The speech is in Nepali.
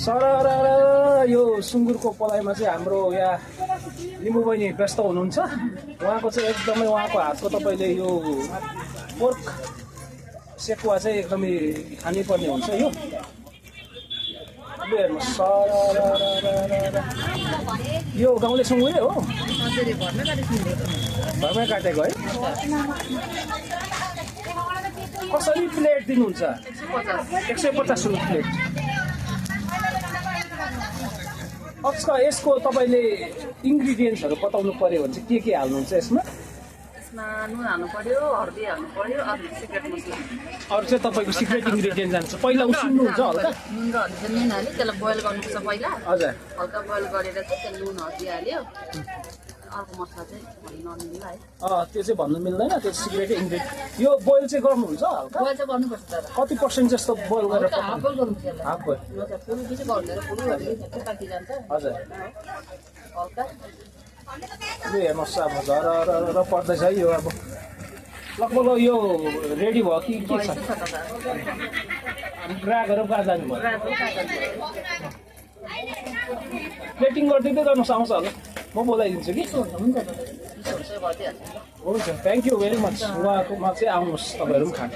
सरर यो सुँगुरको पलाइमा चाहिँ हाम्रो यहाँ लिम्बू बहिनी व्यस्त हुनुहुन्छ। उहाँको चाहिँ एकदमै उहाँको हातको तपाईँले यो पोर्क सेकुवा चाहिँ एकदमै खानुपर्ने हुन्छ। यो हेर्नुहोस् सरर यो गाउँले सुँगुरै हो, घरमै काटेको है। कसरी प्लेट दिनुहुन्छ? 150 रुपियाँ प्लेट। यसको तपाईँले इन्ग्रिडियन्ट्सहरू बताउनु पर्यो भने चाहिँ के हाल्नुहुन्छ यसमा? यसमा नुन हाल्नु पर्यो, हर्दी हाल्नु पर्यो, अरू सिक्रेट मसला। अरू चाहिँ तपाईँको सिक्रेट इन्ग्रिडियन्ट जान्छ। पहिला उसिन्नुहुन्छ हल्का? नुन र हर्दी चाहिँ मेन हाल्यो, त्यसलाई बोइल गर्नुपर्छ पहिला। हजुर। हल्का बोइल गरेर चाहिँ त्यहाँ नुन हर्दी हाल्यो। अर्को मसला चाहिँ भन्नु नमिल्ला है। त्यो चाहिँ भन्नु मिल्दैन, त्यो सिक्रेट इन्ग्रिडियन्ट। यो बोइल चाहिँ गर्नुहुन्छ हल्का? बोइल चाहिँ गर्नुपर्छ तर। कति पर्सेन्ट जस्तो बोइल गरेर? हाफ बोइल गर्नुपर्छ यसलाई। Half boil. पुरै चाहिँ गर्दैन, पुरै हल्दी झट्टै पाकिजान्छ। हजुर। हल्का यो हेर्नुहोस् अब झर पर्दैछ है। यो अब लगभग यो रेडी भयो कि के छ? ग्राहकहरू कहाँ जानुभयो? प्लेटिङ गरिदिँदै गर्नुहोस्, आउँछ होला। म बोलाइदिन्छु कि। हुन्छ हुन्छ, थ्याङ्क यू भेरी मच। उहाँकोमा चाहिँ आउनुहोस्, तपाईँहरू पनि खानु।